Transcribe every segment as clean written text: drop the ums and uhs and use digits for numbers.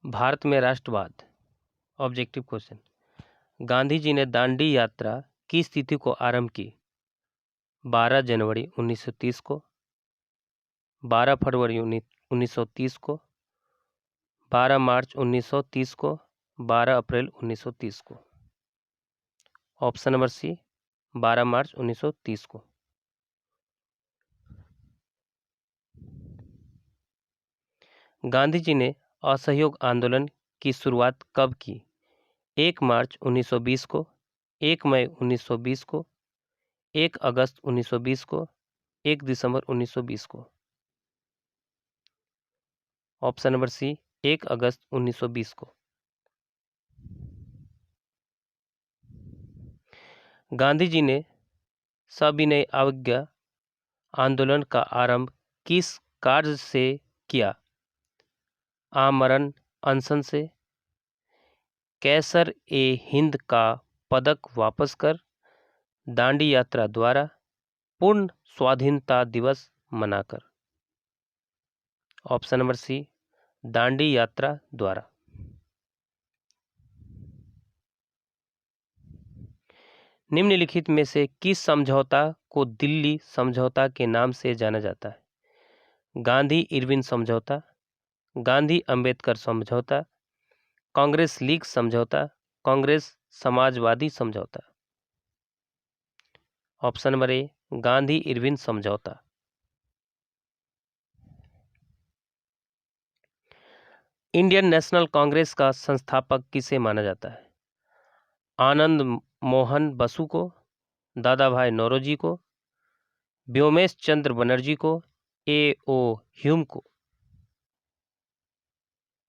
भारत में राष्ट्रवाद। Objective question. Gandhi ji ने दांडी यात्रा की तिथि को आरंभ की? 12 जनवरी 1930 को, 12 फरवरी 1930 को, 12 मार्च 1930 को, 12 अप्रैल 1930 को। ऑप्शन नंबर सी 12 मार्च 1930 को। गांधी जी ने असहयोग आंदोलन की शुरुआत कब की? 1 मार्च 1920 को, 1 मई 1920 को, 1 अगस्त 1920 को, 1 दिसंबर 1920 को। ऑप्शन नंबर सी 1 अगस्त 1920 को। गांधी जी ने सविनय अवज्ञा आंदोलन का आरंभ किस कार्य से किया? आमरण अनशन से, कैसर ए हिंद का पदक वापस कर, दांडी यात्रा द्वारा, पूर्ण स्वाधीनता दिवस मनाकर। ऑप्शन नंबर सी दांडी यात्रा द्वारा। निम्नलिखित में से किस समझौता को दिल्ली समझौता के नाम से जाना जाता है? गांधी इरविन समझौता, गांधी अंबेडकर समझौता, कांग्रेस लीग समझौता, कांग्रेस समाजवादी समझौता। ऑप्शन नंबर ए गांधी इरविन समझौता। इंडियन नेशनल कांग्रेस का संस्थापक किसे माना जाता है? आनंद मोहन बसु को, दादा भाई नौरोजी को, व्योमेश चंद्र बनर्जी को, A.O. ह्यूम को।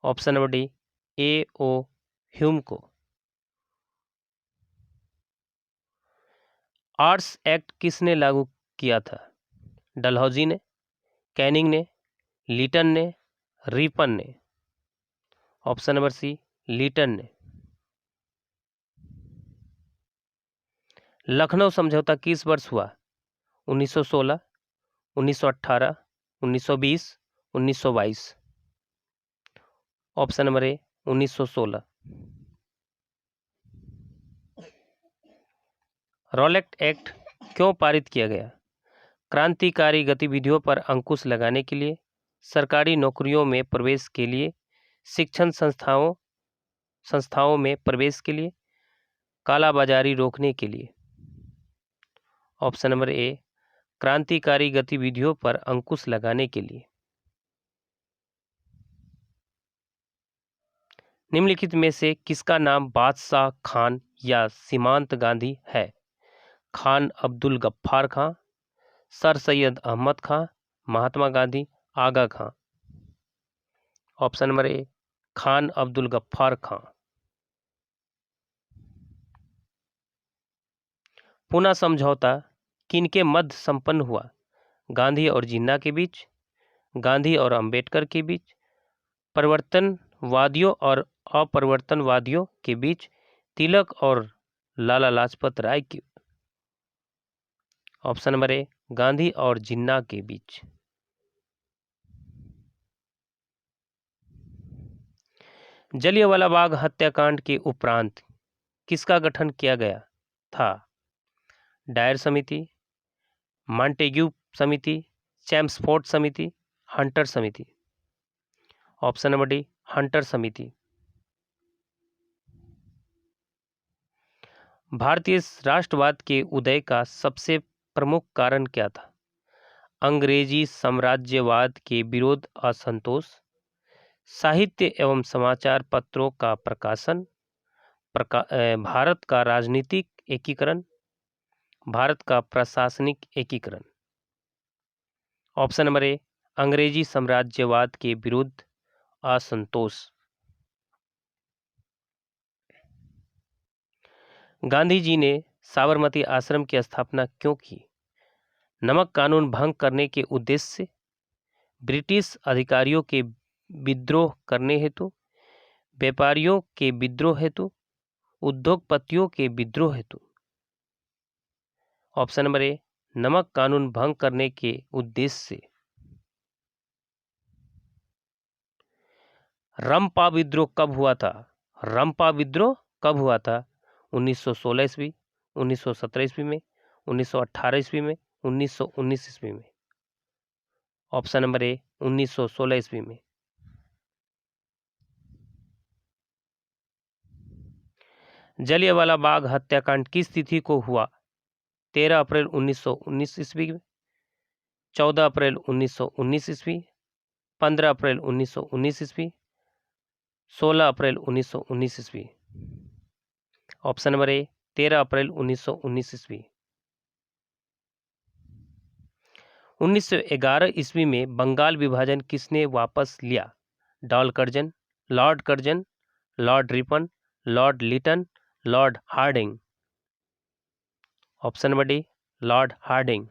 Option number D A.O. Hume को। आर्ट्स एक्ट किसने लागू किया था? डलहौजी ने, कैनिंग ने, लीटन ने, रिपन ने। ऑप्शन नंबर सी लीटन ने। लखनऊ समझौता किस वर्ष हुआ? 1916, 1918, 1920, 1922। ऑप्शन नंबर ए 1916। रॉलेट एक्ट क्यों पारित किया गया? क्रांतिकारी गतिविधियों पर अंकुश लगाने के लिए, सरकारी नौकरियों में प्रवेश के लिए, शिक्षण संस्थाओं में प्रवेश के लिए, कालाबाजारी रोकने के लिए। ऑप्शन नंबर ए क्रांतिकारी गतिविधियों पर अंकुश लगाने के लिए। निम्नलिखित में से किसका नाम बादशाह खान या सीमांत गांधी है? Khan Abdul Ghaffar Khan, sir Syed Ahmed Khan, Mahatma Gandhi, Aga Khan. Option number A Khan Abdul Ghaffar Khan. Poona समझौता किनके मध्य संपन्न हुआ? गांधी और जिन्ना के बीच, गांधी और अंबेडकर के बीच, परिवर्तनवादियों और अपरिवर्तनवादियों के बीच, तिलक और लाला लाजपत राय के। ऑप्शन नंबर ए गांधी और जिन्ना के बीच। जलियांवाला बाग हत्याकांड के उपरांत किसका गठन किया गया था? डायर समिति, मॉन्टेग्यू समिति, चैम्सफोर्ड समिति, हंटर समिति। ऑप्शन नंबर डी हंटर समिति। भारतीय राष्ट्रवाद के उदय का सबसे प्रमुख कारण क्या था? अंग्रेजी साम्राज्यवाद के विरोध असंतोष, साहित्य एवं समाचार पत्रों का प्रकाशन, भारत का राजनीतिक एकीकरण, भारत का प्रशासनिक एकीकरण। ऑप्शन नंबर ए अंग्रेजी साम्राज्यवाद के विरुद्ध असंतोष। गांधी जी ने साबरमती आश्रम की स्थापना क्यों की? नमक कानून भंग करने के उद्देश्य से, ब्रिटिश अधिकारियों के विद्रोह करने हेतु, व्यापारियों के विद्रोह हेतु, उद्योगपतियों के विद्रोह हेतु। ऑप्शन नंबर ए नमक कानून भंग करने के उद्देश्य से। रंपा विद्रोह कब हुआ था? रंपा विद्रोह कब हुआ था? 1916 ईस्वी, 1917 ईस्वी में, 1918 ईस्वी में, 1919 ईस्वी में। ऑप्शन नंबर ए 1916 ईस्वी में। जलियांवाला बाग हत्याकांड किस तिथि को हुआ? 13 अप्रैल 1919 ईस्वी, 14 अप्रैल 1919 ईस्वी, 15 अप्रैल 1919 ईस्वी, 16 अप्रैल 1919 ईस्वी। ऑप्शन नंबर ए 13 अप्रैल 1919 ईस्वी। 1911 ईस्वी में बंगाल विभाजन किसने वापस लिया? डॉल Curzon, Lord Curzon, Lord Ripon, Lord Lytton, Lord Hardinge. Option number D Lord Hardinge.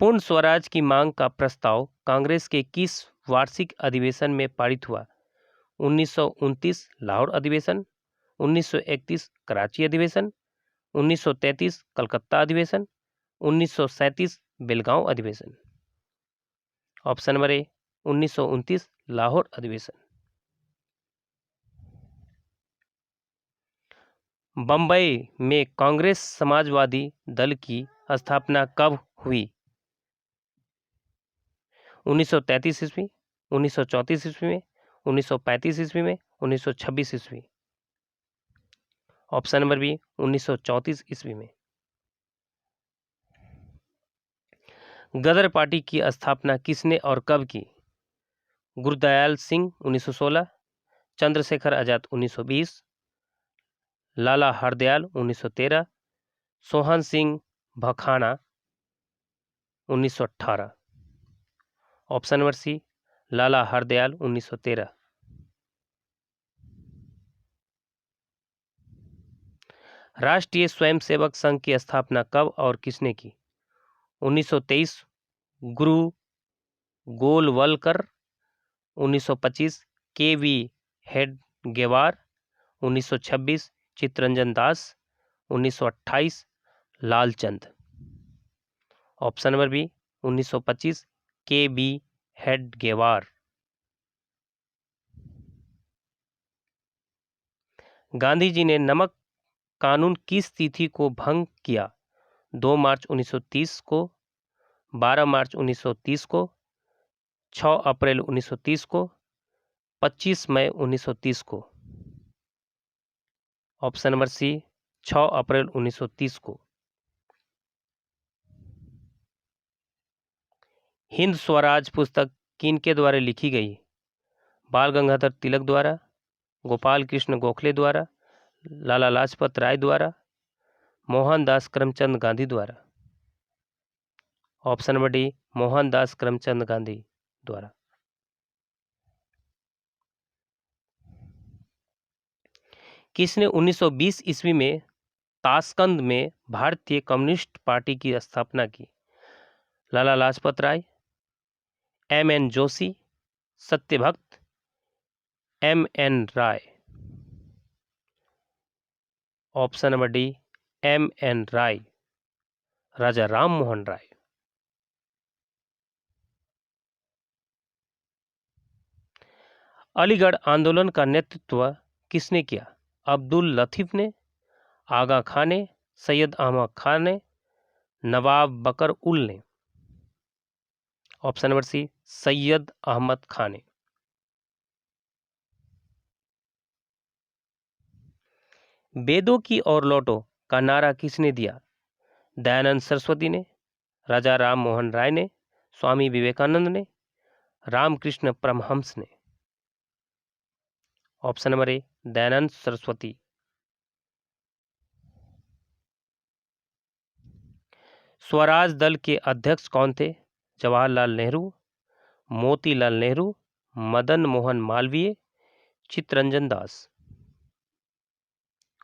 Purna Swaraj की मांग का प्रस्ताव कांग्रेस के किस वार्षिक अधिवेशन में पारित हुआ? 1929 लाहौर अधिवेशन, 1931 कराची अधिवेशन, 1933 कलकत्ता अधिवेशन, 1937 बेलगांव अधिवेशन। ऑप्शन नंबर ए 1929 लाहौर अधिवेशन। बंबई में कांग्रेस समाजवादी दल की स्थापना कब हुई? 1933 ईस्वी, 1934 ईस्वी में, 1935 ईस्वी में, 1926 ईस्वी। ऑप्शन नंबर बी 1934 ईस्वी में। गदर पार्टी की स्थापना किसने और कब की? Gurdayal Singh 1916, Chandrashekhar Azad 1920, Lala Hardayal 1913, Sohan Singh Bhakna 1918। Option number C Lala Hardayal 1913। Rashtriya Swayamsevak Sangh की स्थापना कब और किसने की? 1923 Guru Golwalkar, 1925 K V. Hedgewar, 1926 Chittaranjan Das, 1928 Lalchand. Option number B 1925 K V. Hedgewar. Gandhi ji ने नमक कानून किस तिथि को भंग किया? 2 मार्च 1930 को, 12 मार्च 1930 को, 6 अप्रैल 1930 को, 25 मई 1930 को। ऑप्शन नंबर सी 6 अप्रैल 1930 को। हिंद स्वराज पुस्तक किनके द्वारा लिखी गई? बाल गंगाधर तिलक द्वारा, गोपाल कृष्ण गोखले द्वारा, लाला लाजपत राय द्वारा, मोहनदास करमचंद गांधी द्वारा। Option number D Mohandas Karamchand Gandhi द्वारा। किसने 1920 ईस्वी में ताशकंद में भारतीय कम्युनिस्ट पार्टी की स्थापना की? Lala Lajpat Rai, M.N. Joshi, Satyabhakta, M.N. Roy. Option number D M.N. Roy, Raja Ram Mohan Roy. Aligarh आंदोलन का नेतृत्व किसने किया? अब्दुल लतीफ ने, आगा खान ने, सैयद अहमद खान ने, नवाब बकर उल ने। Option number C Syed Ahmad Khan ने। वेदों की ओर लौटो का नारा किसने दिया? दयानंद सरस्वती ने, राजा राम मोहन राय ने, स्वामी विवेकानंद ने, रामकृष्ण परमहंस ने। Option number A Dayanand Saraswati. Swaraj Dal के अध्यक्ष कौन थे? Jawaharlal Nehru, Motilal Nehru, Madan Mohan Malviya, Chittaranjan Das.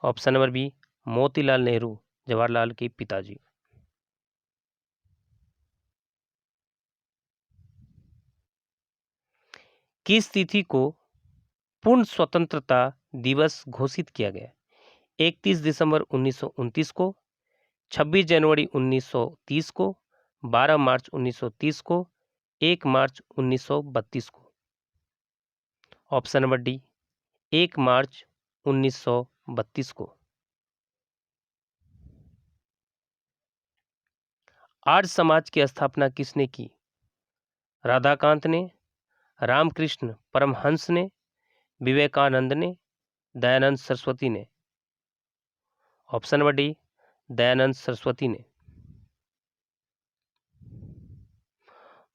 Option number B Motilal Nehru, Jawaharlal के पिताजी। किस तिथि को पूर्ण स्वतंत्रता दिवस घोषित किया गया? 31 दिसंबर 1929 को, 26 जनवरी 1930 को, 12 मार्च 1930 को, 1 मार्च 1932 को। ऑप्शन नंबर डी 1 मार्च 1932 को। आर्य समाज की स्थापना किसने की? राधाकांत ने, रामकृष्ण परमहंस ने, विवेकानंद ने, दयानंद सरस्वती ने। Option number D Dayanand Saraswati ने।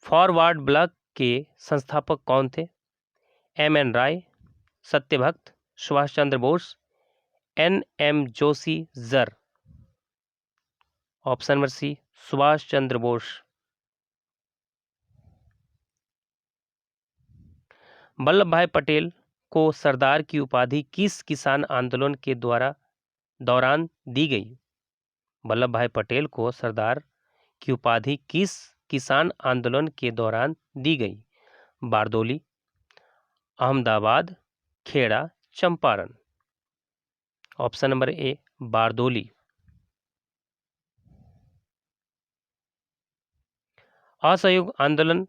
फॉरवर्ड ब्लॉक के संस्थापक कौन थे? एम.एन. राय, सत्यभक्त, सुभाष चंद्र बोस, एन.एम. जोशी जर। ऑप्शन नंबर सी सुभाष चंद्र बोस। वल्लभ भाई पटेल को सरदार की उपाधि किस किसान आंदोलन के दौरान दी गई? वल्लभ भाई पटेल को सरदार की उपाधि किस किसान आंदोलन के दौरान दी गई? Bardoli, Ahmedabad, Kheda, Champaran. Option number A Bardoli. असहयोग आंदोलन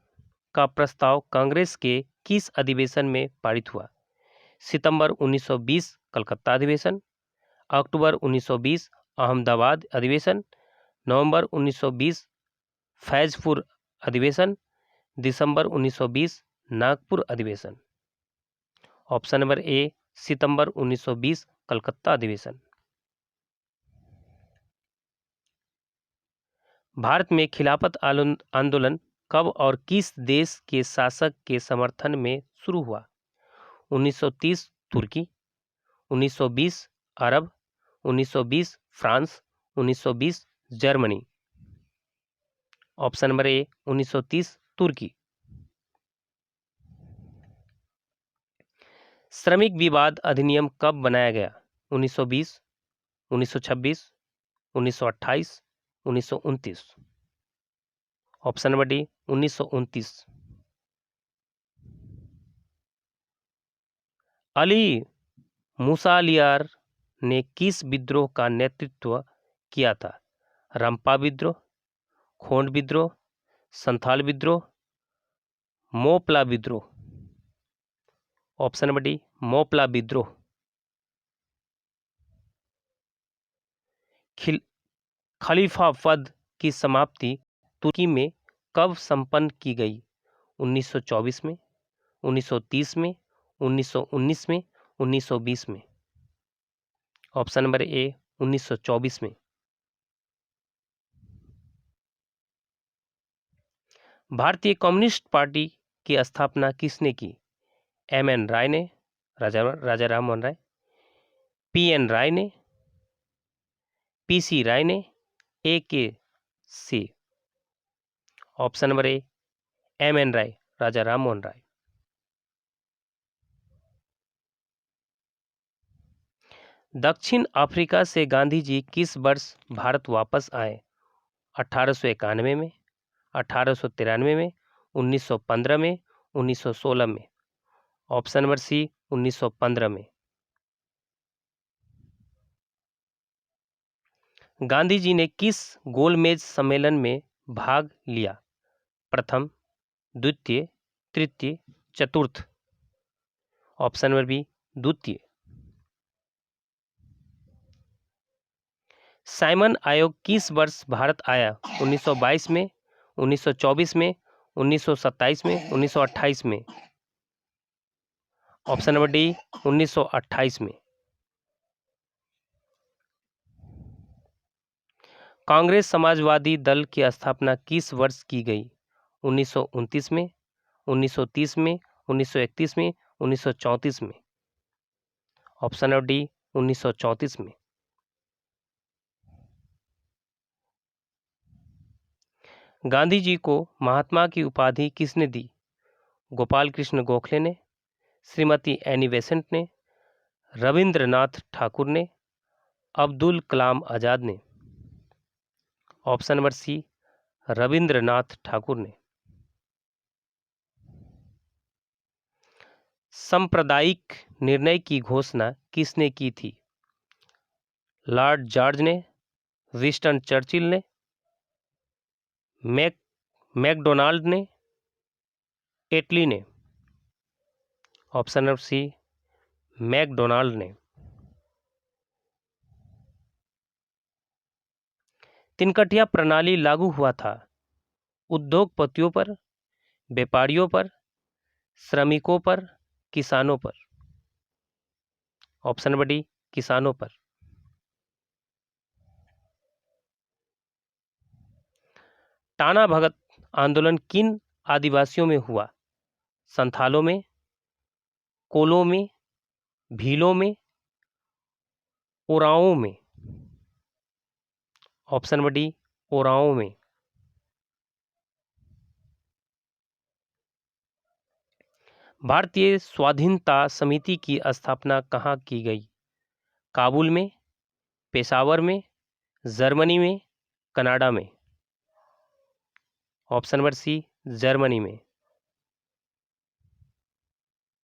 का प्रस्ताव कांग्रेस के किस अधिवेशन में पारित हुआ? सितंबर 1920 कलकत्ता अधिवेशन, अक्टूबर 1920 अहमदाबाद अधिवेशन, नवंबर 1920 फैजपुर अधिवेशन, दिसंबर 1920 नागपुर अधिवेशन। ऑप्शन नंबर ए सितंबर 1920 कलकत्ता अधिवेशन। भारत में खिलाफत आंदोलन कब और किस देश के शासक के समर्थन में शुरू हुआ? 1930 तुर्की, 1920 अरब, 1920 फ्रांस, 1920 जर्मनी। ऑप्शन नंबर ए 1930 तुर्की। श्रमिक विवाद अधिनियम कब बनाया गया? 1920, 1926, 1928, 1929। Option number D 1929। अली मुसालियार ने किस विद्रोह का नेतृत्व किया था? रंपा विद्रोह, खोंड विद्रोह, संथाल विद्रोह, मोपला विद्रोह। ऑप्शन नंबर डी मोपला विद्रोह। खलीफा पद की समाप्ति तुर्की में कब संपन्न की गई? 1924 में, 1930 में, 1919 में, 1920 में। ऑप्शन नंबर ए 1924 में। भारतीय कम्युनिस्ट पार्टी की स्थापना किसने की? एम.एन. राय ने, राजा राममोहन राय, पी.एन. राय ने, पी.सी. राय ने, A K. C. Option number A M N. Roy, Raja Rammohan Roy. दक्षिण अफ्रीका से गांधी जी किस वर्ष भारत वापस आए? 1891 में, 1893 में, 1915 में, 1916 में। ऑप्शन नंबर सी 1915 में। गांधी जी ने किस गोलमेज सम्मेलन में भाग लिया? प्रथम, द्वितीय, तृतीय, चतुर्थ। ऑप्शन नंबर बी द्वितीय। साइमन आयोग किस वर्ष भारत आया? 1922 में, 1924 में, 1927 में, 1928 में। ऑप्शन नंबर डी 1928 में। कांग्रेस समाजवादी दल की स्थापना किस वर्ष की गई? 1929 में, 1930 में, 1931 में, 1934 में। ऑप्शन नंबर डी 1934 में। गांधी जी को महात्मा की उपाधि किसने दी? गोपाल कृष्ण गोखले ने, श्रीमती एनी बेसेंट ने, रविंद्रनाथ ठाकुर ने, अब्दुल कलाम आजाद ने। Option number C Rabindranath Thakur ने। सांप्रदायिक निर्णय की घोषणा किसने की थी? लॉर्ड जॉर्ज ने, विंस्टन चर्चिल ने, मैकडोनाल्ड ने, एटली ने। ऑप्शन नंबर सी, मैकडोनाल्ड ने। तिनकटिया प्रणाली लागू हुआ था उद्योगपतियों पर, व्यापारियों पर, श्रमिकों पर, किसानों पर। ऑप्शन नंबर डी, किसानों पर। टाना भगत आंदोलन किन आदिवासियों में हुआ? संथालों में, कोलों में, भीलों में, ओराओं में। ऑप्शन नंबर डी, ओराओं में। भारतीय स्वाधीनता समिति की स्थापना कहाँ की गई? काबुल में, पेशावर में, जर्मनी में, कनाडा में। ऑप्शन नंबर सी, जर्मनी में।